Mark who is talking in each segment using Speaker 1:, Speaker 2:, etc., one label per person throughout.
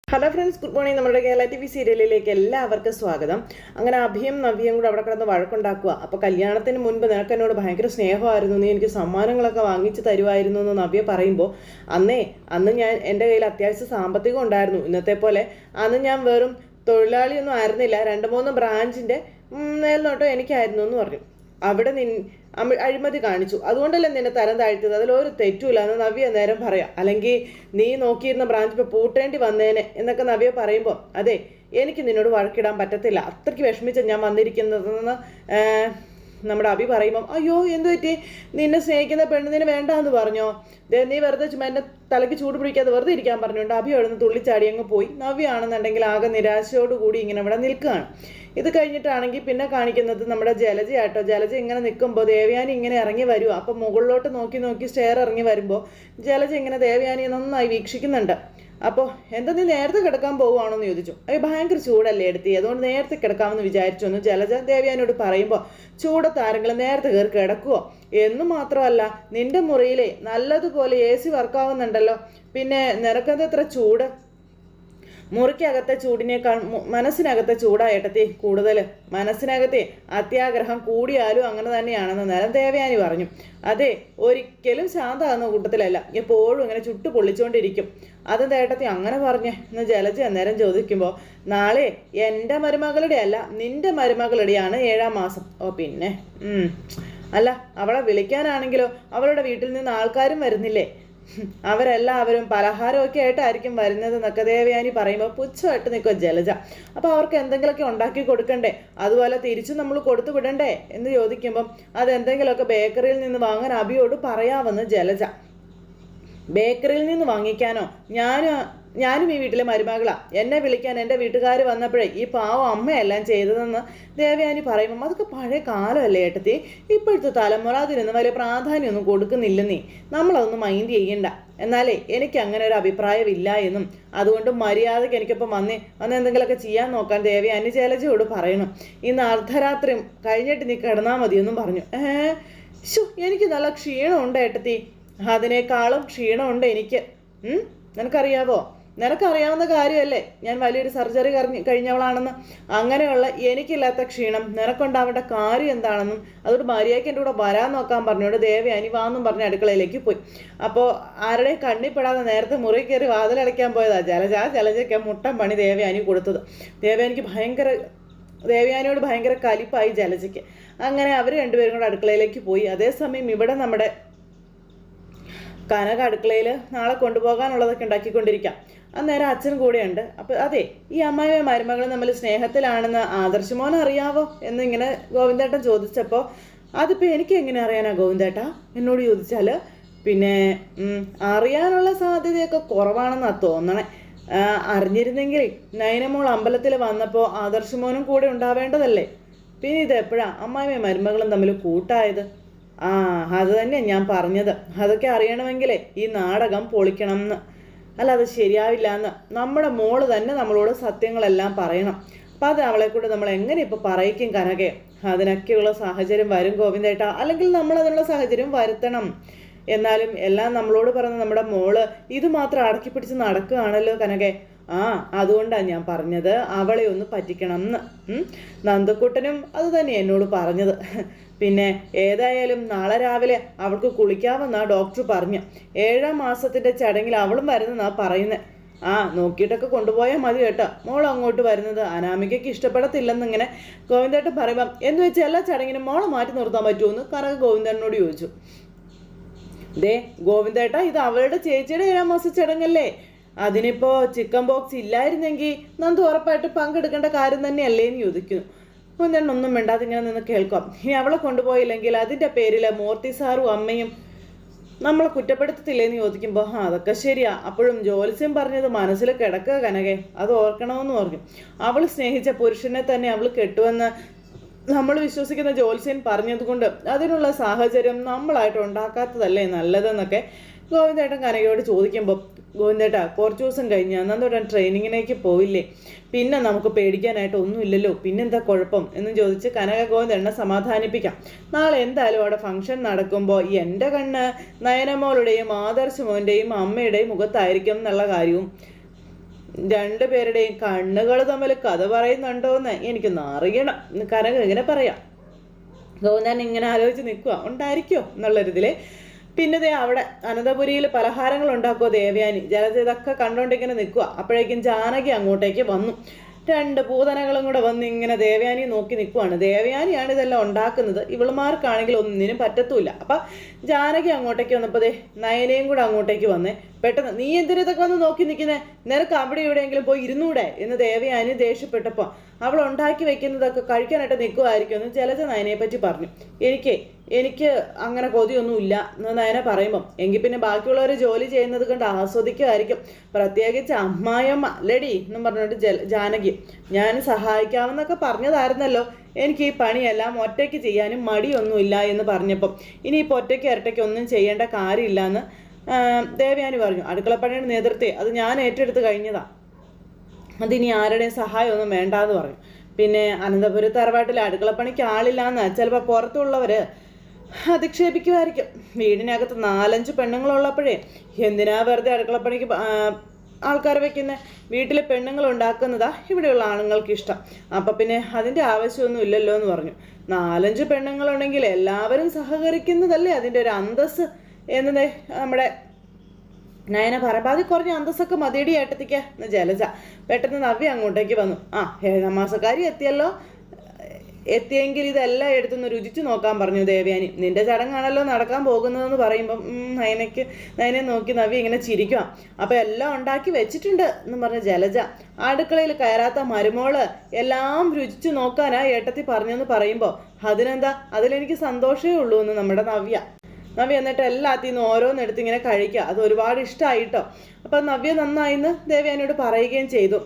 Speaker 1: Hello friends, good morning. നമ്മുടെ Kerala TV സീരിയലിലേക്ക് എല്ലാവർക്കും സ്വാഗതം. അങ്ങനെ അഭിയും നവ്യയും കൂടെ അവിടെ കിടന്ന് വഴക്കുണ്ടാക്കുക. അപ്പോൾ കല്യാണത്തിന് മുൻപ് നിനക്ക് എന്നോട് ഭയങ്കര സ്നേഹമായിരുന്നു, നീ എനിക്ക് സമ്മാനങ്ങളൊക്കെ വാങ്ങിച്ചു തരുമായിരുന്നു എന്ന് നവ്യ പറയുമ്പോൾ, അന്ന് ഞാൻ എൻ്റെ കയ്യിൽ അത്യാവശ്യം സാമ്പത്തികം ഉണ്ടായിരുന്നു. ഇന്നത്തെ പോലെ അന്ന് ഞാൻ വെറും തൊഴിലാളിയൊന്നും ആയിരുന്നില്ല, 2-3 ബ്രാഞ്ചിൻ്റെ മേൽനോട്ടം എനിക്കായിരുന്നു എന്ന് പറഞ്ഞു. അവിടെ അഴിമതി കാണിച്ചു, അതുകൊണ്ടല്ലേ നിന്നെ തരം താഴ്ത്തിയത്, അതിലൊരു തെറ്റുമില്ല എന്ന് നവ്യ നേരം പറയാം. അല്ലെങ്കിൽ നീ നോക്കിയിരുന്ന ബ്രാഞ്ച് ഇപ്പോൾ പൂട്ടേണ്ടി വന്നേനെ എന്നൊക്കെ നവ്യ പറയുമ്പോൾ, അതെ എനിക്ക് നിന്നോട് വഴക്കിടാൻ പറ്റത്തില്ല, അത്രയ്ക്ക് വിഷമിച്ച ഞാൻ വന്നിരിക്കുന്നതെന്ന് നമ്മുടെ അഭി പറയുമ്പം, അയ്യോ എന്തു പറ്റി, നിന്നെ സ്നേഹിക്കുന്ന പെണ്ണിന് വേണ്ടാന്ന് പറഞ്ഞോ, നീ വെറുതെ ചുമ്മാ എന്നെ തലയ്ക്ക് ചൂട് പിടിക്കാതെ വെറുതെ ഇരിക്കാൻ പറഞ്ഞുകൊണ്ട് അഭി എഴുന്ന് തുള്ളിച്ചാടി അങ്ങ് പോയി. നവ്യ ആണെന്നുണ്ടെങ്കിൽ ആകെ നിരാശയോടുകൂടി ഇങ്ങനെ ഇവിടെ നിൽക്കുകയാണ്. ഇത് കഴിഞ്ഞിട്ടാണെങ്കിൽ പിന്നെ കാണിക്കുന്നത് നമ്മുടെ ജലജയാട്ടോ. ജലജ ഇങ്ങനെ നിൽക്കുമ്പോൾ ദേവയാനി ഇങ്ങനെ ഇറങ്ങി വരുക. അപ്പം മുകളിലോട്ട് നോക്കി നോക്കി സ്റ്റെയർ ഇറങ്ങി വരുമ്പോൾ ജലജ ഇങ്ങനെ ദേവയാനിയെ നന്നായി വീക്ഷിക്കുന്നുണ്ട്. അപ്പോൾ എന്താ നീ നേരത്തെ കിടക്കാൻ പോവുകയാണോ എന്ന് ചോദിച്ചു. ഭയങ്കര ചൂടല്ലേ എടുത്തി, അതുകൊണ്ട് നേരത്തെ കിടക്കാമെന്ന് വിചാരിച്ചു എന്ന് ജലജ ദേവയാനിയോട് പറയുമ്പോൾ, ചൂടത്ത് ആരെങ്കിലും നേരത്തെ കയറി കിടക്കുവോ എന്ന് മാത്രമല്ല, നിന്റെ മുറിയിലെ നല്ലതുപോലെ AC വർക്കാവുന്നുണ്ടല്ലോ, പിന്നെ നിനക്കെന്താ ഇത്ര ചൂട്, മുറിക്കകത്തെ ചൂടിനേക്കാൾ മനസ്സിനകത്തെ ചൂടായിട്ടത്തി കൂടുതൽ, മനസ്സിനകത്തെ അത്യാഗ്രഹം കൂടിയാലും അങ്ങനെ തന്നെയാണെന്ന് നേരം ദേവയാനി പറഞ്ഞു. അതെ, ഒരിക്കലും ശാന്തമാകുന്ന കൂട്ടത്തിലല്ല, എപ്പോഴും ഇങ്ങനെ ചുട്ടു പൊള്ളിച്ചുകൊണ്ടിരിക്കും. അതെന്താ ഏട്ടത്തി അങ്ങനെ പറഞ്ഞേ എന്ന് ജലജ അന്നേരം ചോദിക്കുമ്പോൾ, നാളെ എൻ്റെ മരുമകളുടെ അല്ല നിന്റെ മരുമകളുടെയാണ് 7-ാം മാസം. ഓ പിന്നെ അല്ല, അവളെ വിളിക്കാനാണെങ്കിലോ അവളുടെ വീട്ടിൽ നിന്ന് ആൾക്കാരും വരുന്നില്ലേ, അവരെല്ലാവരും പലഹാരമൊക്കെ ആയിട്ടായിരിക്കും വരുന്നതെന്നൊക്കെ ദേവയാനി പറയുമ്പോൾ പുച്ഛമായിട്ട് നിൽക്കുക ജലജ. അപ്പോൾ അവർക്ക് എന്തെങ്കിലുമൊക്കെ ഉണ്ടാക്കി കൊടുക്കണ്ടേ, അതുപോലെ തിരിച്ചു നമ്മൾ കൊടുത്തു വിടണ്ടേ എന്ന് ചോദിക്കുമ്പം, അതെന്തെങ്കിലുമൊക്കെ ബേക്കറിയിൽ നിന്ന് വാങ്ങാൻ അഭിയോട് പറയാമെന്ന് ജലജ. ബേക്കറിയിൽ നിന്ന് വാങ്ങിക്കാനോ, ഞാനും ഈ വീട്ടിലെ മരുമകളാ, എന്നെ വിളിക്കാൻ എൻ്റെ വീട്ടുകാർ വന്നപ്പോഴേ ഈ പാവം അമ്മയെല്ലാം ചെയ്തതെന്ന് ദേവയാനി പറയുമ്പം, അതൊക്കെ പഴയ കാലമല്ലേ ഏട്ടത്തി, ഇപ്പോഴത്തെ തലമുറ അതിനൊന്നും വലിയ പ്രാധാന്യമൊന്നും കൊടുക്കുന്നില്ലെന്നേ, നമ്മളതൊന്നും മൈൻഡ് ചെയ്യണ്ട. എന്നാലേ എനിക്ക് അങ്ങനെ ഒരു അഭിപ്രായമില്ല എന്നും, അതുകൊണ്ട് മര്യാദയ്ക്ക് എനിക്കിപ്പം വന്ന് എന്തെങ്കിലുമൊക്കെ ചെയ്യാൻ നോക്കാൻ ദേവയാനി ജലജയോട് പറയണം. ഇന്ന് അർദ്ധരാത്രി കഴിഞ്ഞിട്ട് നീ കിടന്നാൽ മതിയെന്നും പറഞ്ഞു. എനിക്ക് നല്ല ക്ഷീണമുണ്ട് ഏട്ടത്തി, അതിനേക്കാളും ക്ഷീണമുണ്ട് എനിക്ക്. നിനക്കറിയാവുന്ന കാര്യമല്ലേ ഞാൻ വലിയൊരു സർജറി കഴിഞ്ഞവളാണെന്ന്. അങ്ങനെയുള്ള എനിക്കില്ലാത്ത ക്ഷീണം നിനക്കുണ്ടാവേണ്ട കാര്യം എന്താണെന്നും, അതുകൊണ്ട് മര്യാദയ്ക്ക് എൻ്റെ കൂടെ വരാൻ നോക്കാൻ പറഞ്ഞുകൊണ്ട് ദേവയാനി വാന്നും പറഞ്ഞ് അടുക്കളയിലേക്ക് പോയി. അപ്പോൾ ആരുടെയും കണ്ണിപ്പെടാതെ നേരത്തെ മുറി കയറി വാതിലടയ്ക്കാൻ പോയതാ ജലജയ്ക്ക് മുട്ടൻ പണി ദേവയാനി കൊടുത്തത്. ദേവയാനിയോട് ഭയങ്കര കലിപ്പായി ജലജയ്ക്ക്. അങ്ങനെ അവർ രണ്ടുപേരും കൂടെ അടുക്കളയിലേക്ക് പോയി. അതേസമയം ഇവിടെ നമ്മുടെ കനക അടുക്കളയിൽ നാളെ കൊണ്ടുപോകാനുള്ളതൊക്കെ ഉണ്ടാക്കിക്കൊണ്ടിരിക്കാം. അന്നേരം അച്ഛനും കൂടെയുണ്ട്. അപ്പോൾ അതെ, ഈ അമ്മായിയും മരുമകളും തമ്മിൽ സ്നേഹത്തിലാണെന്ന് ആദർശമോനെ അറിയാവോ എന്നിങ്ങനെ ഗോവിന്ദേട്ടൻ ചോദിച്ചപ്പോൾ, അതിപ്പോൾ എനിക്ക് എങ്ങനെ അറിയാനാ ഗോവിന്ദേട്ടാ എന്നോട് ചോദിച്ചാൽ, പിന്നെ അറിയാനുള്ള സാധ്യതയൊക്കെ കുറവാണെന്നാണ് തോന്നണേ. അറിഞ്ഞിരുന്നെങ്കിൽ നയനമോൾ അമ്പലത്തിൽ വന്നപ്പോൾ ആദർശമോനും കൂടെ ഉണ്ടാവേണ്ടതല്ലേ. പിന്നെ ഇത് എപ്പോഴാ അമ്മായിയും മരുമകളും തമ്മിൽ കൂട്ടായത്? അത് തന്നെ ഞാൻ പറഞ്ഞത്, അതൊക്കെ അറിയണമെങ്കിലേ ഈ നാടകം പൊളിക്കണം എന്ന്, അല്ല അത് ശരിയാവില്ല എന്ന്. നമ്മുടെ മോള് തന്നെ നമ്മളോട് സത്യങ്ങളെല്ലാം പറയണം. അപ്പം അത് അവളെ കൂടെ നമ്മൾ എങ്ങനെ ഇപ്പോൾ പറയിക്കും കനകെ? അതിനൊക്കെയുള്ള സാഹചര്യം വരും ഗോവിന്ദേട്ടാ, അല്ലെങ്കിൽ നമ്മൾ അതിനുള്ള സാഹചര്യം വരുത്തണം. എന്നാലും എല്ലാം നമ്മളോട് പറഞ്ഞ നമ്മുടെ മോള് ഇത് മാത്രം അടക്കി പിടിച്ച് നടക്കുകയാണല്ലോ കനകെ. അതുകൊണ്ടാണ് ഞാൻ പറഞ്ഞത് അവളെ ഒന്ന് പറ്റിക്കണം എന്ന്. നന്ദക്കുട്ടനും അത് തന്നെ എന്നോട് പറഞ്ഞത്. പിന്നെ ഏതായാലും നാളെ രാവിലെ അവൾക്ക് കുളിക്കാമെന്നാ ഡോക്ടർ പറഞ്ഞു. 7-ാം മാസത്തിൻ്റെ ചടങ്ങിൽ അവളും വരുന്നെന്നാ പറയുന്നത്. നോക്കിയിട്ടൊക്കെ കൊണ്ടുപോയാൽ മതി കേട്ടോ, മോൾ അങ്ങോട്ട് വരുന്നത് അനാമികയ്ക്ക് ഇഷ്ടപ്പെടത്തില്ലെന്നിങ്ങനെ ഗോവിന്ദേട്ടൻ പറയുമ്പം, എന്ന് വെച്ചാൽ എല്ലാ ചടങ്ങിനും മോളെ മാറ്റി നിർത്താൻ പറ്റുമെന്ന് കനക ഗോവിന്ദേട്ടനോട് ചോദിച്ചു. ഗോവിന്ദേട്ടാ, ഇത് അവളുടെ ചേച്ചിയുടെ 7-ാം മാസ ചടങ്ങല്ലേ, അതിനിപ്പോൾ ചിക്കൻ ബോക്സ് ഇല്ലായിരുന്നെങ്കിൽ നന്ദു ഉറപ്പായിട്ട് പങ്കെടുക്കേണ്ട കാര്യം തന്നെയല്ലേ എന്ന് ചോദിക്കുന്നു. ഒന്നും വേണ്ടാതെ ഇങ്ങനെ നിന്ന് കേൾക്കാം. ഇനി അവളെ കൊണ്ടുപോയില്ലെങ്കിൽ അതിൻ്റെ പേരിൽ മൂർത്തി സാറും അമ്മയും നമ്മളെ കുറ്റപ്പെടുത്തത്തില്ലേന്ന് ചോദിക്കുമ്പോൾ, അതൊക്കെ ശരിയാ, അപ്പോഴും ജോത്സ്യം പറഞ്ഞത് മനസ്സിൽ കിടക്കുക കനകെ, അത് ഓർക്കണമെന്ന് പറഞ്ഞു. അവൾ സ്നേഹിച്ച പുരുഷനെ തന്നെ അവൾ കെട്ടുവെന്ന് നമ്മൾ വിശ്വസിക്കുന്ന ജോത്സ്യൻ പറഞ്ഞതുകൊണ്ട് അതിനുള്ള സാഹചര്യം നമ്മളായിട്ട് ഉണ്ടാക്കാത്തതല്ലേ നല്ലതെന്നൊക്കെ ഗോവിന്ദേട്ടൻ കനകയോട് ചോദിക്കുമ്പോൾ, ഗോവിന്ദേട്ടാ കുറച്ച് ദിവസം കഴിഞ്ഞ് നന്ദോട്ടൻ ട്രെയിനിങ്ങിലേക്ക് പോയില്ലേ, പിന്നെ നമുക്ക് പേടിക്കാനായിട്ട് ഒന്നുമില്ലല്ലോ, പിന്നെന്താ കുഴപ്പം എന്ന് ചോദിച്ച് കനക ഗോവിന്ദേട്ടനെ സമാധാനിപ്പിക്കാം. നാളെ എന്തായാലും അവിടെ ഫംഗ്ഷൻ നടക്കുമ്പോൾ എൻ്റെ കണ്ണ് നയനമോളുടെയും ആദർശമോൻ്റെയും അമ്മയുടെയും മുഖത്തായിരിക്കും എന്നുള്ള കാര്യവും രണ്ടുപേരുടെയും കണ്ണുകൾ തമ്മിൽ കഥ പറയുന്നുണ്ടോയെന്ന് എനിക്കൊന്ന് അറിയണം. കനക ഇങ്ങനെ പറയാം. ഗോവിന്ദൻ ഇങ്ങനെ ആലോചിച്ച് നിൽക്കുക ഉണ്ടായിരിക്കോ എന്നുള്ളൊരിതിൽ. പിന്നെ ദേ അവിടെ അനന്തപുരിയിൽ പലഹാരങ്ങൾ ഉണ്ടാക്കുമോ ദേവയാനി. ജലജ ഇതൊക്കെ കണ്ടോണ്ടിങ്ങനെ നിൽക്കുക. അപ്പോഴേക്കും ജാനകി അങ്ങോട്ടേക്ക് വന്നു. രണ്ട് പൂതനകളും കൂടെ വന്ന് ഇങ്ങനെ ദേവയാനി നോക്കി നിൽക്കുവാണ്. ദേവയാനിയാണ് ഇതെല്ലാം ഉണ്ടാക്കുന്നത്. ഇവളുമാർക്കാണെങ്കിൽ ഒന്നിനും പറ്റത്തൂല്ല. അപ്പം ജാനകി അങ്ങോട്ടേക്ക് വന്നപ്പോൾ ദേ നയനയും കൂടെ അങ്ങോട്ടേക്ക് വന്നേ. പെട്ടെന്ന് നീ എന്തിനാ ഇതൊക്കെ വന്ന് നോക്കി നിൽക്കുന്നേ? നിനക്ക് അവിടെ എവിടെയെങ്കിലും പോയി ഇരുന്നൂടെ എന്ന് ദേവയാനി ദേഷ്യപ്പെട്ടപ്പോൾ അവൾ ഉണ്ടാക്കി വെക്കുന്നതൊക്കെ കഴിക്കാനായിട്ട് നിൽക്കുമായിരിക്കും എന്ന് ജലജ നയനയെ പറ്റി പറഞ്ഞു. എനിക്ക് അങ്ങനെ കൊതിയൊന്നുമില്ല എന്ന് നയന പറയുമ്പം എങ്കിൽ പിന്നെ ബാക്കിയുള്ളവർ ജോലി ചെയ്യുന്നത് കണ്ട് ആസ്വദിക്കുമായിരിക്കും. പ്രത്യേകിച്ച് അമ്മായിയമ്മ ലെഡി എന്നും പറഞ്ഞിട്ട് ജാനകി ഞാൻ സഹായിക്കാമെന്നൊക്കെ പറഞ്ഞതായിരുന്നല്ലോ. എനിക്ക് ഈ പണിയെല്ലാം ഒറ്റയ്ക്ക് ചെയ്യാനും മടിയൊന്നുമില്ല എന്ന് പറഞ്ഞപ്പം ഇനിയിപ്പോൾ ഒറ്റയ്ക്ക് ഇരട്ടയ്ക്ക് ഒന്നും ചെയ്യേണ്ട കാര്യമില്ല എന്ന് ദേവയാനി പറഞ്ഞു. അടുക്കളപ്പണിയുടെ നേതൃത്വം അത് ഞാൻ ഏറ്റെടുത്ത് കഴിഞ്ഞതാണ്. അതിനി ആരുടെയും സഹായമൊന്നും വേണ്ടാന്ന് പറഞ്ഞു. പിന്നെ അനന്തപുരം തറവാട്ടിൽ അടുക്കളപ്പണിക്ക് ആളില്ലാന്ന് ചിലപ്പോൾ പുറത്തുള്ളവർ അധിക്ഷേപിക്കുമായിരിക്കും. വീടിനകത്ത് 4-5 പെണ്ണുങ്ങളുള്ളപ്പോഴേ എന്തിനാ വെറുതെ അടുക്കളപ്പണിക്ക് ആൾക്കാർ വെക്കുന്നത്? വീട്ടിലെ പെണ്ണുങ്ങൾ ഉണ്ടാക്കുന്നതാ ഇവിടെയുള്ള ആണുങ്ങൾക്ക് ഇഷ്ടം. അപ്പം പിന്നെ അതിൻ്റെ ആവശ്യമൊന്നും ഇല്ലല്ലോ എന്ന് പറഞ്ഞു. 4-5 പെണ്ണുങ്ങളുണ്ടെങ്കിൽ എല്ലാവരും സഹകരിക്കുന്നതല്ലേ അതിൻ്റെ ഒരു അന്തസ്സ് എന്ന് നമ്മുടെ നയന പറയുമ്പോൾ അതിൽ കുറഞ്ഞ അന്തസ്സൊക്കെ മതിയടി ഏട്ടത്തിക്ക എന്ന് ജലജ. പെട്ടെന്ന് നവ്യ അങ്ങോട്ടേക്ക് വന്നു. 7ാം മാസക്കാരി എത്തിയെങ്കിൽ ഇതെല്ലാം എടുത്തൊന്ന് രുചിച്ചു നോക്കാൻ പറഞ്ഞു ദേവയാനി. നിന്റെ ചടങ്ങാണല്ലോ നടക്കാൻ പോകുന്നതെന്ന് പറയുമ്പം നയനെ നോക്കി നവ്യ ഇങ്ങനെ ചിരിക്കുക. അപ്പം എല്ലാം ഉണ്ടാക്കി വെച്ചിട്ടുണ്ട് എന്ന് പറഞ്ഞ ജലജ. അടുക്കളയിൽ കയറാത്ത മരുമോള് എല്ലാം രുചിച്ചു നോക്കാനാ ഏട്ടത്തി പറഞ്ഞെന്ന് പറയുമ്പോൾ അതിനെന്താ, അതിലെനിക്ക് സന്തോഷമേ ഉള്ളൂ എന്ന് നമ്മുടെ നവ്യ എന്നിട്ട് എല്ലാത്തിൽ നിന്ന് ഓരോന്നെടുത്ത് ഇങ്ങനെ കഴിക്കുക. അത് ഒരുപാട് ഇഷ്ടമായിട്ടോ. അപ്പം നവ്യ നന്നായിന്ന് ദേവയാനിയോട് പറയുകയും ചെയ്തു.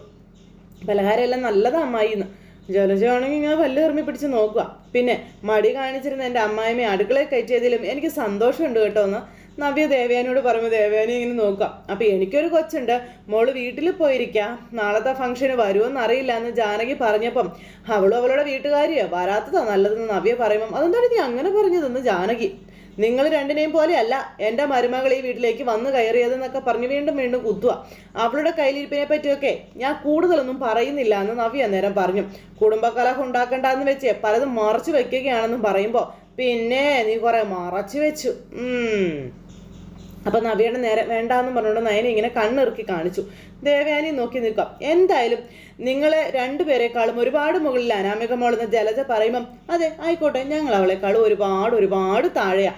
Speaker 1: പലഹാരം എല്ലാം നല്ലതാ അമ്മായിന്ന്. ജലജയാണെങ്കിൽ ഇങ്ങനെ പല്ല് കർമ്മി പിടിച്ച് നോക്കുക. പിന്നെ മടി കാണിച്ചിരുന്ന എൻ്റെ അമ്മായിമ്മയെ അടുക്കളയിൽ കയറ്റിയതിലും എനിക്ക് സന്തോഷമുണ്ട് കേട്ടോ എന്ന് നവ്യ ദേവയാനിയോട് പറയുമ്പോൾ ദേവയാനി ഇങ്ങനെ നോക്കുക. അപ്പം എനിക്കൊരു കൊച്ചുണ്ട്, മോള് വീട്ടിൽ പോയിരിക്കാം, നാളത്തെ ഫംഗ്ഷന് വരുമെന്ന് അറിയില്ല എന്ന് ജാനകി പറഞ്ഞപ്പം അവളും അവളുടെ വീട്ടുകാരിയോ വരാത്തതാ നല്ലതെന്ന് നവ്യ പറയുമ്പം അതെന്താണ് നീ അങ്ങനെ പറഞ്ഞതെന്ന് ജാനകി. നിങ്ങൾ രണ്ടിനെയും പോലെയല്ല എൻ്റെ മരുമകൾ ഈ വീട്ടിലേക്ക് വന്നു കയറിയതെന്നൊക്കെ പറഞ്ഞ് വീണ്ടും വീണ്ടും കുത്തുക. അവളുടെ കയ്യിലിരിപ്പിനെ പറ്റിയൊക്കെ ഞാൻ കൂടുതലൊന്നും പറയുന്നില്ല എന്ന് നവ്യ അന്നേരം പറഞ്ഞു. കുടുംബകലഹം ഉണ്ടാക്കണ്ടെന്ന് വെച്ച് പലതും മറച്ചു വെക്കുകയാണെന്നും പറയുമ്പോൾ പിന്നെ നീ കുറെ മറച്ചു വെച്ചു. അപ്പം നവ്യയുടെ നേരെ വേണ്ടാന്ന് പറഞ്ഞുകൊണ്ട് നയനെ ഇങ്ങനെ കണ്ണിറുക്കി കാണിച്ചു. ദേവയാനി നോക്കി നിൽക്കാം. എന്തായാലും നിങ്ങളെ രണ്ടുപേരെക്കാളും ഒരുപാട് മുകളിൽ അനാമിക മോളെന്ന് ജലജ പറയുമ്പം അതെ ആയിക്കോട്ടെ, ഞങ്ങൾ അവളെക്കാളും ഒരുപാട് താഴെയാ.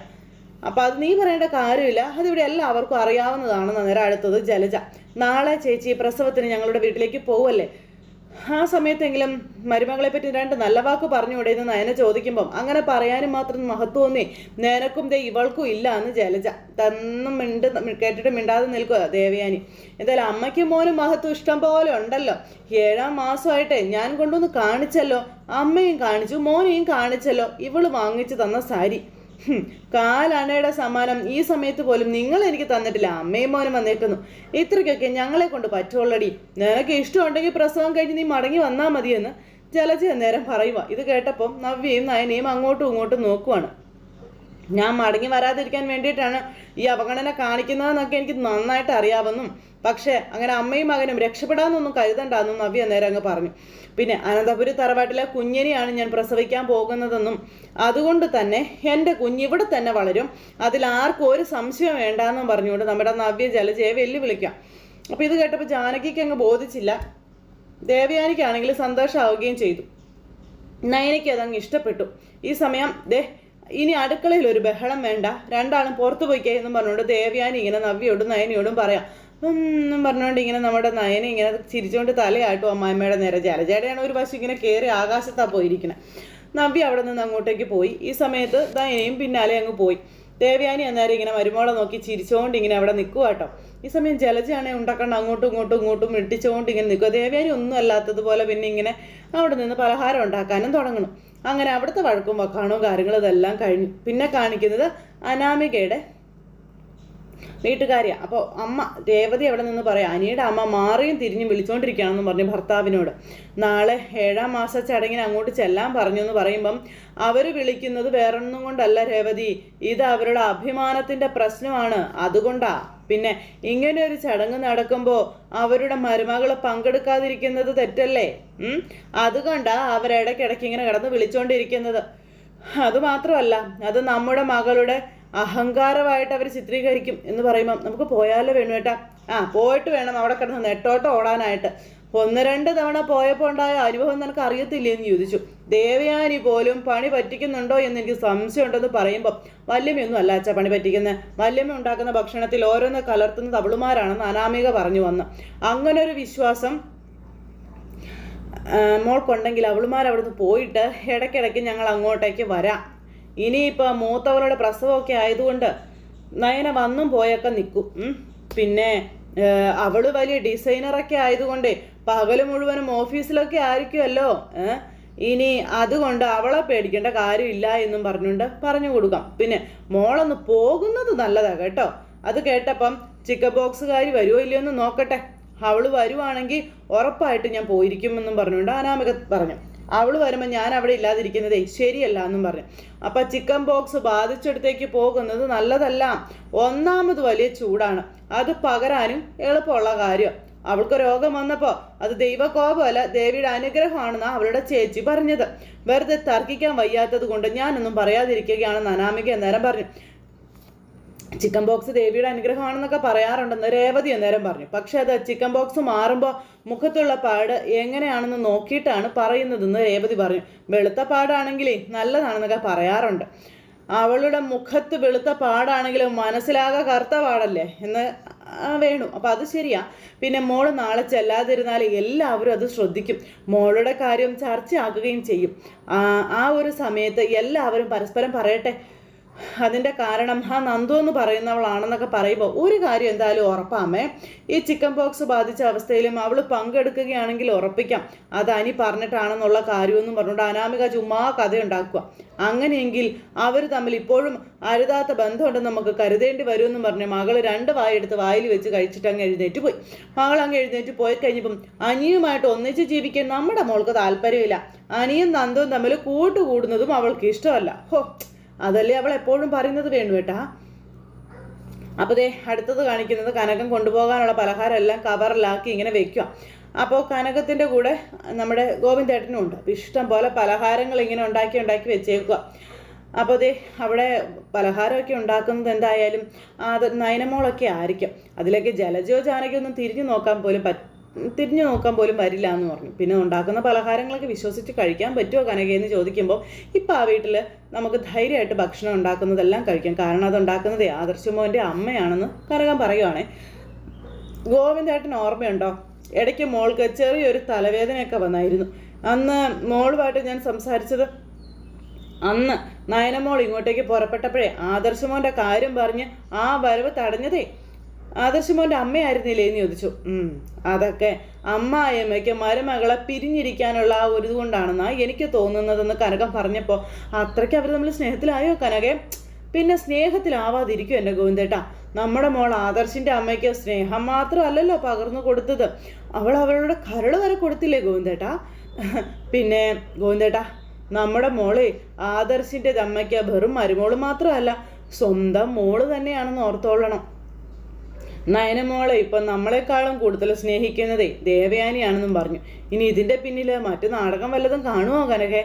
Speaker 1: അപ്പം അത് നീ പറയേണ്ട കാര്യമില്ല, അതിവിടെ എല്ലാവർക്കും അറിയാവുന്നതാണെന്ന് അന്നേരം അടുത്തത് ജലജ. നാളെ ചേച്ചി പ്രസവത്തിന് ഞങ്ങളുടെ വീട്ടിലേക്ക് പോവല്ലേ, ആ സമയത്തെങ്കിലും മരുമകളെ പറ്റി 2 നല്ല വാക്ക് പറഞ്ഞുകൂടെ എന്ന് നയന ചോദിക്കുമ്പം അങ്ങനെ പറയാനും മാത്രം മഹത്വമൊന്നേ നിനക്കും ഇവൾക്കും ഇല്ല എന്ന് ജലജ. തന്നും കേട്ടിട്ട് മിണ്ടാതെ നിൽക്കുക ദേവയാനി. എന്തായാലും അമ്മയ്ക്കും മോനും മഹത്വം ഇഷ്ടം പോലെ ഉണ്ടല്ലോ. 7ാം മാസമായിട്ടെ ഞാൻ കൊണ്ടുവന്ന് കാണിച്ചല്ലോ, അമ്മയും കാണിച്ചു മോനെയും കാണിച്ചല്ലോ. ഇവള് വാങ്ങിച്ചു തന്ന സാരി കാലണയുടെ സമ്മാനം ഈ സമയത്ത് പോലും നിങ്ങൾ എനിക്ക് തന്നിട്ടില്ല. അമ്മയും മോനും വന്നേക്കുന്നു. ഇത്രയ്ക്കൊക്കെ ഞങ്ങളെ കൊണ്ട് പറ്റുള്ളടി. നിനക്ക് ഇഷ്ടമുണ്ടെങ്കിൽ പ്രസവം കഴിഞ്ഞ് നീ മടങ്ങി വന്നാൽ മതിയെന്ന് ജലജ നേരം പറയുക. ഇത് കേട്ടപ്പം നവ്യയും നയനയും അങ്ങോട്ടും ഇങ്ങോട്ടും നോക്കുവാണ്. ഞാൻ മടങ്ങി വരാതിരിക്കാൻ വേണ്ടിയിട്ടാണ് ഈ അവഗണന കാണിക്കുന്നതെന്നൊക്കെ എനിക്ക് നന്നായിട്ട് അറിയാമെന്നും പക്ഷേ അങ്ങനെ അമ്മയും മകനും രക്ഷപ്പെടാമെന്നൊന്നും കരുതണ്ടെന്നും നവ്യ നേരം അങ്ങ് പറഞ്ഞു. പിന്നെ അനന്തപുരി തറവാട്ടിലെ കുഞ്ഞിനെയാണ് ഞാൻ പ്രസവിക്കാൻ പോകുന്നതെന്നും അതുകൊണ്ട് തന്നെ എൻ്റെ കുഞ്ഞിവിടെ തന്നെ വളരും, അതിലാർക്കും ഒരു സംശയം വേണ്ടാന്നും പറഞ്ഞുകൊണ്ട് നമ്മുടെ നവ്യ ജലജയെ വെല്ലുവിളിക്കാം. അപ്പോൾ ഇത് കേട്ടപ്പോൾ ജാനകിക്ക് അങ്ങ് ബോധിച്ചില്ല. ദേവയാനിക്കാണെങ്കിൽ സന്തോഷമാവുകയും ചെയ്തു. നയനയ്ക്ക് അതങ്ങ് ഇഷ്ടപ്പെട്ടു. ഈ സമയം ഇനി അടുക്കളയിൽ ഒരു ബഹളം വേണ്ട, രണ്ടാളും പുറത്തു പോയിക്കേ എന്നും പറഞ്ഞുകൊണ്ട് ദേവയാനി ഇങ്ങനെ നവ്യയോടും നയനയോടും പറയാം എന്നും പറഞ്ഞുകൊണ്ട് ഇങ്ങനെ നമ്മുടെ നയന ഇങ്ങനെ ചിരിച്ചുകൊണ്ട് തലയായിട്ടും അമ്മായിമ്മയുടെ നേരെ. ജലജയുടെയാണ് ഒരു വശം ഇങ്ങനെ കയറി ആകാശത്താ പോയിരിക്കുന്നത്. നവ്യ അവിടെ നിന്ന് അങ്ങോട്ടേക്ക് പോയി. ഈ സമയത്ത് നയനയും പിന്നാലെ അങ്ങ് പോയി. ദേവയാനി അന്നേരം ഇങ്ങനെ മരുമോളെ നോക്കി ചിരിച്ചുകൊണ്ട് ഇങ്ങനെ അവിടെ നിൽക്കുക കേട്ടോ. ഈ സമയം ജലജയാണെങ്കിൽ ഉണ്ടാക്കണ്ട അങ്ങോട്ടും ഇങ്ങോട്ടും ഇട്ടിച്ചുകൊണ്ട് ഇങ്ങനെ നിൽക്കുക. ദേവയാനി ഒന്നും അല്ലാത്തതുപോലെ പിന്നെ ഇങ്ങനെ അവിടെ നിന്ന് പലഹാരം ഉണ്ടാക്കാനും തുടങ്ങണം. അങ്ങനെ അവിടുത്തെ വഴക്കും വക്കാണോ കാര്യങ്ങളും ഇതെല്ലാം കഴിഞ്ഞു. പിന്നെ കാണിക്കുന്നത് അനാമികയുടെ വീട്ടുകാരിയാണ്. അപ്പോൾ അമ്മ രേവതി അവിടെ നിന്ന് പറയാം അനിയുടെ അമ്മ മാറിയും തിരിഞ്ഞും വിളിച്ചുകൊണ്ടിരിക്കുകയാണെന്ന് പറഞ്ഞു ഭർത്താവിനോട്. നാളെ 7ാം മാസ ചടങ്ങിന് അങ്ങോട്ട് ചെല്ലാൻ പറഞ്ഞു എന്ന് പറയുമ്പം അവർ വിളിക്കുന്നത് വേറൊന്നും കൊണ്ടല്ല രേവതി, ഇത് അവരുടെ അഭിമാനത്തിൻ്റെ പ്രശ്നമാണ്, അതുകൊണ്ടാ പിന്നെ ഇങ്ങനെ ഒരു ചടങ്ങ് നടക്കുമ്പോൾ അവരുടെ മരുമകള് പങ്കെടുക്കാതിരിക്കുന്നത് തെറ്റല്ലേ? അതുകൊണ്ടാ അവരിടയ്ക്കിടയ്ക്ക് ഇങ്ങനെ കിടന്ന് വിളിച്ചോണ്ടിരിക്കുന്നത്. അതുമാത്രമല്ല, അത് നമ്മുടെ മകളുടെ അഹങ്കാരമായിട്ട് അവർ ചിത്രീകരിക്കും എന്ന് പറയുമ്പം നമുക്ക് പോയാലോ വേണുവേട്ടാ? പോയിട്ട് വേണം അവിടെ കിടന്ന് നെട്ടോട്ട് ഓടാനായിട്ട്. 1-2 തവണ പോയപ്പോൾ ഉണ്ടായ അനുഭവം നിനക്ക് അറിയത്തില്ലേ എന്ന് ചോദിച്ചു. ദേവയാനി പോലും പണി പറ്റിക്കുന്നുണ്ടോ എന്ന് എനിക്ക് സംശയമുണ്ടെന്ന് പറയുമ്പോൾ വല്യമ്മയൊന്നും അല്ല അച്ഛാ പണി പറ്റിക്കുന്നത്. വല്യമ്മ ഉണ്ടാക്കുന്ന ഭക്ഷണത്തിൽ ഓരോന്ന് കലർത്തുന്നത് അവളുമാരാണെന്ന് അനാമിക പറഞ്ഞു വന്ന്. അങ്ങനെ ഒരു വിശ്വാസം മോൾക്കുണ്ടെങ്കിൽ അവളുമാർ അവിടുന്ന് പോയിട്ട് ഇടയ്ക്കിടയ്ക്ക് ഞങ്ങൾ അങ്ങോട്ടേക്ക് വരാം. ഇനിയിപ്പോൾ മൂത്തവളുടെ പ്രസവമൊക്കെ ആയതുകൊണ്ട് നയന വന്നും പോയൊക്കെ നിൽക്കും. പിന്നെ അവള് വലിയ ഡിസൈനറൊക്കെ ആയതുകൊണ്ട് പകല് മുഴുവനും ഓഫീസിലൊക്കെ ആയിരിക്കുമല്ലോ. ഇനി അതുകൊണ്ട് അവളെ പേടിക്കേണ്ട കാര്യമില്ല എന്നും പറഞ്ഞു കൊടുക്കാം. പിന്നെ മോളൊന്ന് പോകുന്നത് നല്ലതാ കേട്ടോ. അത് കേട്ടപ്പം ചിക്കൻ ബോക്സുകാർ വരുമോ ഇല്ലയോ എന്ന് നോക്കട്ടെ. അവള് വരുവാണെങ്കിൽ ഉറപ്പായിട്ട് ഞാൻ പോയിരിക്കുമെന്നും പറഞ്ഞുകൊണ്ട് അനാമിക പറഞ്ഞു. അവള് വരുമ്പോൾ ഞാൻ അവിടെ ഇല്ലാതിരിക്കുന്നതേ ശരിയല്ല എന്നും പറഞ്ഞു. അപ്പൊ ചിക്കൻ ബോക്സ് ബാധിച്ചെടുത്തേക്ക് പോകുന്നത് നല്ലതല്ല. ഒന്നാമത് വലിയ ചൂടാണ്, അത് പകരാനും എളുപ്പമുള്ള കാര്യം. അവൾക്ക് രോഗം വന്നപ്പോൾ അത് ദൈവകോപമല്ല ദേവിയുടെ അനുഗ്രഹമാണെന്നാ അവളുടെ ചേച്ചി പറഞ്ഞത്. വെറുതെ തർക്കിക്കാൻ വയ്യാത്തത് കൊണ്ട് ഞാനൊന്നും പറയാതിരിക്കുകയാണെന്ന് അനാമിക അന്നേരം പറഞ്ഞു. ചിക്കൻ ബോക്സ് ദേവിയുടെ അനുഗ്രഹമാണെന്നൊക്കെ പറയാറുണ്ടെന്ന് രേവതി അന്നേരം പറഞ്ഞു. പക്ഷെ അത് ചിക്കൻ ബോക്സ് മാറുമ്പോൾ മുഖത്തുള്ള പാട് എങ്ങനെയാണെന്ന് നോക്കിയിട്ടാണ് പറയുന്നതെന്ന് രേവതി പറഞ്ഞു. വെളുത്ത പാടാണെങ്കിലേ നല്ലതാണെന്നൊക്കെ പറയാറുണ്ട്. അവളുടെ മുഖത്ത് വെളുത്ത പാടാണെങ്കിലും മനസ്സിലാകെ കറുത്ത പാടല്ലേ എന്ന് വേണു. അപ്പം അത് ശരിയാ. പിന്നെ മോള് നാളെ ചെല്ലാതിരുന്നാൽ എല്ലാവരും അത് ശ്രദ്ധിക്കും. മോളുടെ കാര്യം ചർച്ചയാക്കുകയും ചെയ്യും. ആ ഒരു സമയത്ത് എല്ലാവരും പരസ്പരം പറയട്ടെ. അതിൻ്റെ കാരണം നന്ദു എന്ന് പറയുന്നവളാണെന്നൊക്കെ പറയുമ്പോൾ ഒരു കാര്യം എന്തായാലും ഉറപ്പാമേ, ഈ ചിക്കൻ ബോക്സ് ബാധിച്ച അവസ്ഥയിലും അവൾ പങ്കെടുക്കുകയാണെങ്കിൽ ഉറപ്പിക്കാം അത് അനി പറഞ്ഞിട്ടാണെന്നുള്ള കാര്യമൊന്നും പറഞ്ഞുകൊണ്ട് അനാമിക ചുമ്മാ കഥയുണ്ടാക്കുക. അങ്ങനെയെങ്കിൽ അവർ തമ്മിൽ ഇപ്പോഴും അരുതാത്ത ബന്ധമുണ്ടെന്ന് നമുക്ക് കരുതേണ്ടി വരുമെന്നും പറഞ്ഞ് മകൾ 2 വായെടുത്ത് വായിൽ വെച്ച് കഴിച്ചിട്ട് അങ്ങ് എഴുന്നേറ്റ് പോയി. മകൾ അങ്ങ് എഴുന്നേറ്റ് പോയി കഴിഞ്ഞപ്പം അനിയുമായിട്ട് ഒന്നിച്ച് ജീവിക്കാൻ നമ്മുടെ മോൾക്ക് താല്പര്യമില്ല. അനിയും നന്ദുവും തമ്മിൽ കൂട്ടുകൂടുന്നതും അവൾക്ക് ഇഷ്ടമല്ല. അതല്ലേ അവൾ എപ്പോഴും പറയുന്നത് വേണു കേട്ടാ. അപ്പോൾ ദേ അടുത്തത് കാണിക്കുന്നത് കനകം കൊണ്ടുപോകാനുള്ള പലഹാരം എല്ലാം കവറിലാക്കി ഇങ്ങനെ വെക്കുക. അപ്പോൾ കനകത്തിൻ്റെ കൂടെ നമ്മുടെ ഗോവിന്ദേട്ടനും ഉണ്ട്. അപ്പോൾ ഇഷ്ടം പോലെ പലഹാരങ്ങൾ ഇങ്ങനെ ഉണ്ടാക്കി വെച്ചേക്കുക. അപ്പോൾ ദേ അവിടെ പലഹാരമൊക്കെ ഉണ്ടാക്കുന്നത് എന്തായാലും അത് നയനമോളൊക്കെ ആയിരിക്കും. അതിലേക്ക് ജലജോ ജാനകിയൊന്നും തിരിഞ്ഞു നോക്കാൻ പോലും വരില്ല എന്ന് പറഞ്ഞു. പിന്നെ ഉണ്ടാക്കുന്ന പലഹാരങ്ങളൊക്കെ വിശ്വസിച്ച് കഴിക്കാൻ പറ്റുമോ കനകയെന്ന് ചോദിക്കുമ്പോൾ ഇപ്പം ആ വീട്ടിൽ നമുക്ക് ധൈര്യമായിട്ട് ഭക്ഷണം ഉണ്ടാക്കുന്നതെല്ലാം കഴിക്കാം. കാരണം അത് ഉണ്ടാക്കുന്നത് ആദർശമോൻ്റെ അമ്മയാണെന്ന് കനകം പറയുവാണേ. ഗോവിന്ദേട്ടന് ഓർമ്മയുണ്ടോ? ഇടയ്ക്ക് മോൾക്ക് ചെറിയൊരു തലവേദനയൊക്കെ വന്നായിരുന്നു. അന്ന് മോളുമായിട്ട് ഞാൻ സംസാരിച്ചത്. അന്ന് നയനമോൾ ഇങ്ങോട്ടേക്ക് പുറപ്പെട്ടപ്പോഴേ ആദർശമോൻ്റെ കാര്യം പറഞ്ഞ് ആ വരവ് തടഞ്ഞതേ ആദർശമോൻ്റെ അമ്മയായിരുന്നില്ലേ എന്ന് ചോദിച്ചു. അതൊക്കെ അമ്മായിയമ്മയ്ക്ക് മരുമകളെ പിരിഞ്ഞിരിക്കാനുള്ള ആ ഒരു ഇതുകൊണ്ടാണെന്നാണ് എനിക്ക് തോന്നുന്നതെന്ന് കനകം പറഞ്ഞപ്പോൾ അത്രയ്ക്ക് അവർ തമ്മിൽ സ്നേഹത്തിലായോ കനകെ? പിന്നെ സ്നേഹത്തിലാവാതിരിക്കും എൻ്റെ ഗോവിന്ദേട്ടാ. നമ്മുടെ മോൾ ആദർശിൻ്റെ അമ്മയ്ക്ക് സ്നേഹം മാത്രമല്ലല്ലോ പകർന്നു കൊടുത്തത്, അവളുടെ കരൾ വരെ കൊടുത്തില്ലേ ഗോവിന്ദേട്ടാ? പിന്നെ ഗോവിന്ദേട്ടാ, നമ്മുടെ മോളെ ആദർശിൻ്റെ അമ്മയ്ക്ക് വെറും മരുമോള് മാത്രമല്ല സ്വന്തം മോള് തന്നെയാണെന്ന് ഓർത്തോളണം. നയനമോളെ ഇപ്പം നമ്മളെക്കാളും കൂടുതൽ സ്നേഹിക്കുന്നതേ ദേവയാനിയാണെന്നും പറഞ്ഞു. ഇനി ഇതിൻ്റെ പിന്നിൽ മറ്റു നാടകം വല്ലതും കാണുമോ കനകെ?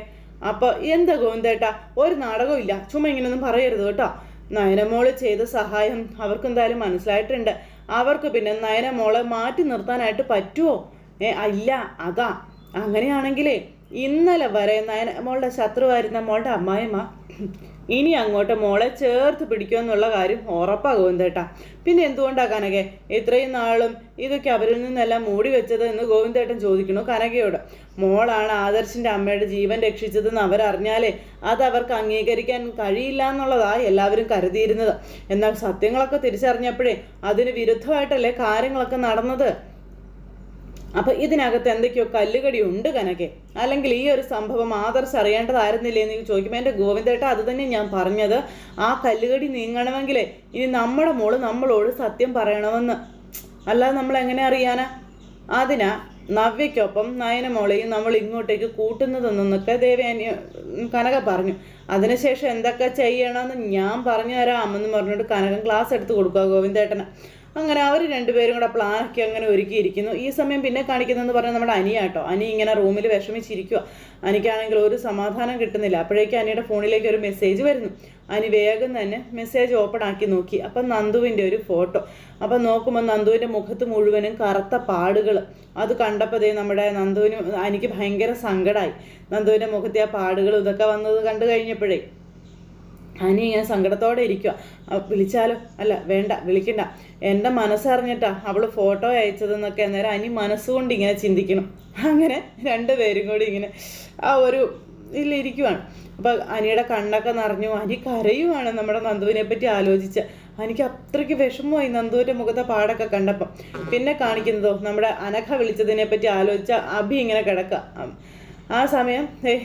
Speaker 1: അപ്പോൾ എന്താ ഗോവിന്ദേട്ടാ, ഒരു നാടകവും ഇല്ല, ചുമ്മാ ഇങ്ങനൊന്നും പറയരുത് കേട്ടോ. നയനമോള് ചെയ്ത സഹായം അവർക്കെന്തായാലും മനസ്സിലായിട്ടുണ്ട്. അവർക്ക് പിന്നെ നയനമോളെ മാറ്റി നിർത്താനായിട്ട് പറ്റുമോ? ഇല്ല, അതാ. അങ്ങനെയാണെങ്കിലേ ഇന്നലെ വരെ നയനമോളുടെ ശത്രുവായിരുന്ന മോളുടെ അമ്മായിമ്മ ഇനി അങ്ങോട്ട് മോളെ ചേർത്ത് പിടിക്കുമെന്നുള്ള കാര്യം ഉറപ്പാകും കേട്ടാ. പിന്നെ എന്തുകൊണ്ടാണ് കനകെ ഇത്രയും നാളും ഇതൊക്കെ അവരിൽ നിന്നെല്ലാം മൂടി വെച്ചത് എന്ന് ഗോവിന്ദേട്ടൻ ചോദിക്കണു കനകയോട്. മോളാണ് ആദർശിൻ്റെ അമ്മയുടെ ജീവൻ രക്ഷിച്ചതെന്ന് അവരറിഞ്ഞാലേ അത് അവർക്ക് അംഗീകരിക്കാൻ കഴിയില്ല എന്നുള്ളതാ എല്ലാവരും കരുതിയിരുന്നത്. എന്നാൽ സത്യങ്ങളൊക്കെ തിരിച്ചറിഞ്ഞപ്പോഴേ അതിന് വിരുദ്ധമായിട്ടല്ലേ കാര്യങ്ങളൊക്കെ നടന്നത്. അപ്പം ഇതിനകത്ത് എന്തൊക്കെയോ കല്ലുകടി ഉണ്ട് കനകെ, അല്ലെങ്കിൽ ഈ ഒരു സംഭവം ആദർശ് അറിയേണ്ടതായിരുന്നില്ലേ എന്ന് ചോദിക്കുമ്പോൾ എൻ്റെ ഗോവിന്ദേട്ട അത് തന്നെ ഞാൻ പറഞ്ഞത്. ആ കല്ലുകടി നീങ്ങണമെങ്കിലേ ഇനി നമ്മുടെ മോള് നമ്മളോട് സത്യം പറയണമെന്ന്, അല്ലാതെ നമ്മൾ എങ്ങനെ അറിയാനാ? അതിനാ നവ്യയ്ക്കൊപ്പം നയനമോളെയും നമ്മൾ ഇങ്ങോട്ടേക്ക് കൂട്ടുന്നതെന്നൊക്കെ ദേവയാനി കനക പറഞ്ഞു. അതിനുശേഷം എന്തൊക്കെ ചെയ്യണമെന്ന് ഞാൻ പറഞ്ഞു തരാമെന്ന് പറഞ്ഞിട്ട് കനകം ക്ലാസ് എടുത്ത് കൊടുക്കുക ഗോവിന്ദേട്ടന്. അങ്ങനെ അവർ രണ്ടുപേരും കൂടെ പ്ലാനൊക്കെ അങ്ങനെ ഒരുക്കിയിരിക്കുന്നു. ഈ സമയം പിന്നെ കാണിക്കുന്നതെന്ന് പറഞ്ഞാൽ നമ്മുടെ അനിയാട്ടോ. അനി ഇങ്ങനെ റൂമിൽ വിഷമിച്ചിരിക്കുക. അനിക്കാണെങ്കിൽ ഒരു സമാധാനം കിട്ടുന്നില്ല. അപ്പോഴേക്കും അനിയുടെ ഫോണിലേക്ക് ഒരു മെസ്സേജ് വരുന്നു. അനി വേഗം തന്നെ മെസ്സേജ് ഓപ്പൺ ആക്കി നോക്കി. അപ്പം നന്ദുവിൻ്റെ ഒരു ഫോട്ടോ. അപ്പം നോക്കുമ്പോൾ നന്ദുവിൻ്റെ മുഖത്ത് മുഴുവനും കറുത്ത പാടുകൾ. അത് കണ്ടപ്പോൾ നമ്മുടെ നന്ദുവിന് എനിക്ക് ഭയങ്കര സങ്കടമായി. നന്ദുവിൻ്റെ മുഖത്തെ ആ പാടുകൾ ഇതൊക്കെ വന്നത് കണ്ടു കഴിഞ്ഞപ്പോഴേ അനി ഇങ്ങനെ സങ്കടത്തോടെ ഇരിക്കുക. വിളിച്ചാലോ? അല്ല വേണ്ട, വിളിക്കണ്ട. എൻ്റെ മനസ്സറിഞ്ഞിട്ടാ അവൾ ഫോട്ടോ അയച്ചതെന്നൊക്കെ അന്നേരം അനി മനസ്സുകൊണ്ട് ഇങ്ങനെ ചിന്തിക്കണം. അങ്ങനെ രണ്ടുപേരും കൂടി ഇങ്ങനെ ആ ഒരു ഇതിലിരിക്കുവാണ്. അപ്പോൾ അനിയുടെ കണ്ണൊക്കെ നിറഞ്ഞു. അനി കരയുവാണ് നമ്മുടെ നന്ദുവിനെ പറ്റി ആലോചിച്ച്. എനിക്ക് അത്രയ്ക്ക് വിഷമമായി നന്ദുവിൻ്റെ മുഖത്തെ പാടൊക്കെ കണ്ടപ്പം. പിന്നെ കാണിക്കുന്നതോ നമ്മുടെ അനഘ വിളിച്ചതിനെ പറ്റി ആലോചിച്ച അഭി ഇങ്ങനെ കിടക്കുക. ആ സമയം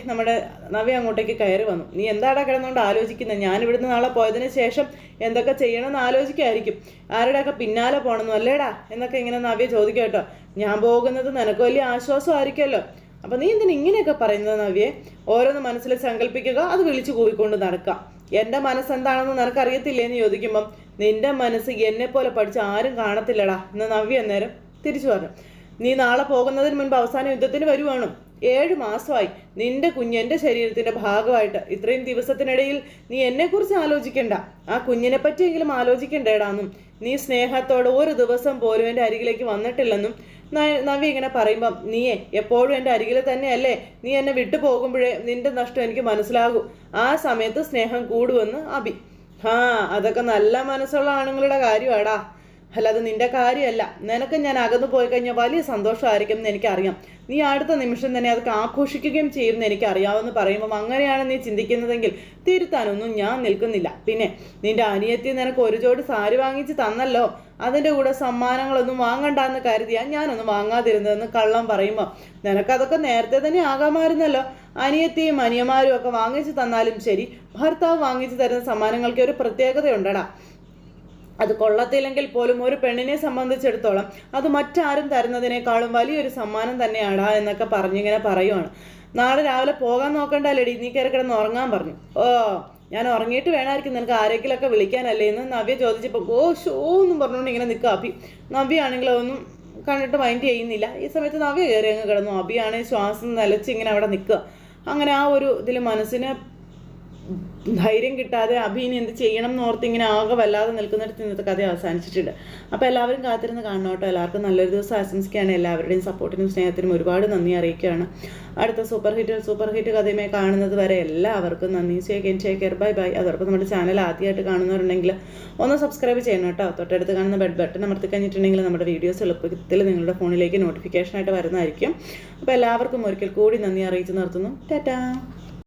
Speaker 1: നമ്മുടെ നവ്യ അങ്ങോട്ടേക്ക് കയറി വന്നു. നീ എന്താടാ കിടന്നുകൊണ്ട് ആലോചിക്കുന്നത്? ഞാനിവിടുന്ന് നാളെ പോയതിന് ശേഷം എന്തൊക്കെ ചെയ്യണമെന്ന് ആലോചിക്കായിരിക്കും. ആരുടെയൊക്കെ പിന്നാലെ പോകണമെന്നു അല്ലേടാ എന്നൊക്കെ ഇങ്ങനെ നവ്യ ചോദിക്കുക കേട്ടോ. ഞാൻ പോകുന്നത് നിനക്ക് വലിയ ആശ്വാസമായിരിക്കുമല്ലോ. അപ്പം നീ എന്തിനാ ഇങ്ങനെയൊക്കെ പറയുന്നത് നവ്യെ? ഓരോന്ന് മനസ്സിൽ സങ്കല്പിക്കുക, അത് വിളിച്ചു കൂവിക്കൊണ്ട് നടക്കാം. എൻ്റെ മനസ്സെന്താണെന്ന് നിനക്കറിയത്തില്ലേന്ന് ചോദിക്കുമ്പം നിന്റെ മനസ്സ് എന്നെപ്പോലെ പഠിച്ച് ആരും കാണത്തില്ലടാ എന്ന് നവ്യ അന്നേരം തിരിച്ചു പറഞ്ഞു. നീ നാളെ പോകുന്നതിന് മുൻപ് അവസാന യുദ്ധത്തിന് വരുവാണ്. 7 മാസമായി നിന്റെ കുഞ്ഞെൻ്റെ ശരീരത്തിൻ്റെ ഭാഗമായിട്ട്. ഇത്രയും ദിവസത്തിനിടയിൽ നീ എന്നെക്കുറിച്ച് ആലോചിക്കണ്ട, ആ കുഞ്ഞിനെ പറ്റിയെങ്കിലും ആലോചിക്കണ്ടേടാന്നും. നീ സ്നേഹത്തോടെ ഒരു ദിവസം പോലും എൻ്റെ അരികിലേക്ക് വന്നിട്ടില്ലെന്നും നവ്യ ഇങ്ങനെ പറയുമ്പം നീയെ എപ്പോഴും എൻ്റെ അരികിൽ തന്നെയല്ലേ? നീ എന്നെ വിട്ടു പോകുമ്പോഴേ നിന്റെ നഷ്ടം എനിക്ക് മനസ്സിലാകൂ. ആ സമയത്ത് സ്നേഹം കൂടുമെന്ന് അഭി. അതൊക്കെ നല്ല മനസ്സുള്ള ആണുങ്ങളുടെ കാര്യമാടാ, അല്ലാതെ നിന്റെ കാര്യമല്ല. നിനക്ക് ഞാൻ അകന്നു പോയി കഴിഞ്ഞാൽ വലിയ സന്തോഷമായിരിക്കും എന്ന് എനിക്കറിയാം. നീ അടുത്ത നിമിഷം തന്നെ അതൊക്കെ ആഘോഷിക്കുകയും ചെയ്യുമെന്ന് എനിക്കറിയാമെന്ന് പറയുമ്പം അങ്ങനെയാണ് നീ ചിന്തിക്കുന്നതെങ്കിൽ തിരുത്താനൊന്നും ഞാൻ നിൽക്കുന്നില്ല. പിന്നെ നിന്റെ അനിയത്തി നിനക്ക് ഒരു ജോഡി സാരി വാങ്ങിച്ച് തന്നല്ലോ, അതിൻ്റെ കൂടെ സമ്മാനങ്ങളൊന്നും വാങ്ങണ്ടെന്ന് കരുതിയാൽ ഞാനൊന്നും വാങ്ങാതിരുന്നതെന്ന് കള്ളം പറയുമ്പോൾ നിനക്കതൊക്കെ നേരത്തെ തന്നെ ആകാമായിരുന്നല്ലോ. അനിയത്തിയും അനിയന്മാരും ഒക്കെ വാങ്ങിച്ചു തന്നാലും ശരി, ഭർത്താവ് വാങ്ങിച്ചു തരുന്ന സമ്മാനങ്ങൾക്ക് ഒരു പ്രത്യേകതയുണ്ടടാ. അത് കൊള്ളത്തില്ലെങ്കിൽ പോലും ഒരു പെണ്ണിനെ സംബന്ധിച്ചിടത്തോളം അത് മറ്റാരും തരുന്നതിനേക്കാളും വലിയൊരു സമ്മാനം തന്നെയാടാ എന്നൊക്കെ പറഞ്ഞിങ്ങനെ പറയുവാണ്. നാളെ രാവിലെ പോകാൻ നോക്കണ്ടല്ലേടി, നീ കയറി കിടന്ന് ഉറങ്ങാൻ പറഞ്ഞു. ഞാൻ ഉറങ്ങിയിട്ട് വേണമായിരിക്കും നിനക്ക് ആരെങ്കിലൊക്കെ വിളിക്കാനല്ലേ എന്ന് നവ്യ ചോദിച്ചപ്പോൾ ഷോ എന്നും പറഞ്ഞുകൊണ്ട് ഇങ്ങനെ നിൽക്കുക അഭി. നവ്യ ആണെങ്കിൽ ഒന്നും കണ്ടിട്ട് മൈൻഡ് ചെയ്യുന്നില്ല. ഈ സമയത്ത് നവ്യ കയറി അങ്ങ് കിടന്നു. അഭിയാണെങ്കിൽ ശ്വാസം നിലച്ച് ഇങ്ങനെ അവിടെ നിൽക്കുക. അങ്ങനെ ആ ഒരു ഇതിൽ മനസ്സിന് ധൈര്യം കിട്ടാതെ അഭിന് എന്ത് ചെയ്യണം എന്ന് ഓർത്ത് ഇങ്ങനെ ആകെ വല്ലാതെ നിൽക്കുന്നിടത്ത് ഇന്നത്തെ കഥ അവസാനിച്ചിട്ടുണ്ട്. അപ്പോൾ എല്ലാവരും കാത്തിരുന്ന് കാണണം കേട്ടോ. എല്ലാവർക്കും നല്ലൊരു ദിവസം ആശംസിക്കുകയാണ്. എല്ലാവരുടെയും സപ്പോർട്ടിനും സ്നേഹത്തിനും ഒരുപാട് നന്ദി അറിയിക്കുകയാണ്. അടുത്ത സൂപ്പർ ഹിറ്റ് കഥയുമായി കാണുന്നത് വരെ എല്ലാവർക്കും നന്ദി. Take care, bye bye. അതോടൊപ്പം നമ്മുടെ ചാനൽ ആദ്യമായിട്ട് കാണുന്നവരുണ്ടെങ്കിൽ ഒന്ന് സബ്സ്ക്രൈബ് ചെയ്യണം കേട്ടോ. തൊട്ടടുത്ത് കാണുന്ന ബട്ടൺ അമർത്തി കഴിഞ്ഞിട്ടുണ്ടെങ്കിൽ നമ്മുടെ വീഡിയോസ് എളുപ്പത്തിൽ നിങ്ങളുടെ ഫോണിലേക്ക് നോട്ടിഫിക്കേഷനായിട്ട് വരുന്നതായിരിക്കും. അപ്പോൾ എല്ലാവർക്കും ഒരിക്കൽ കൂടി നന്ദി അറിയിച്ച് നിർത്തുന്നു. ടാറ്റാ.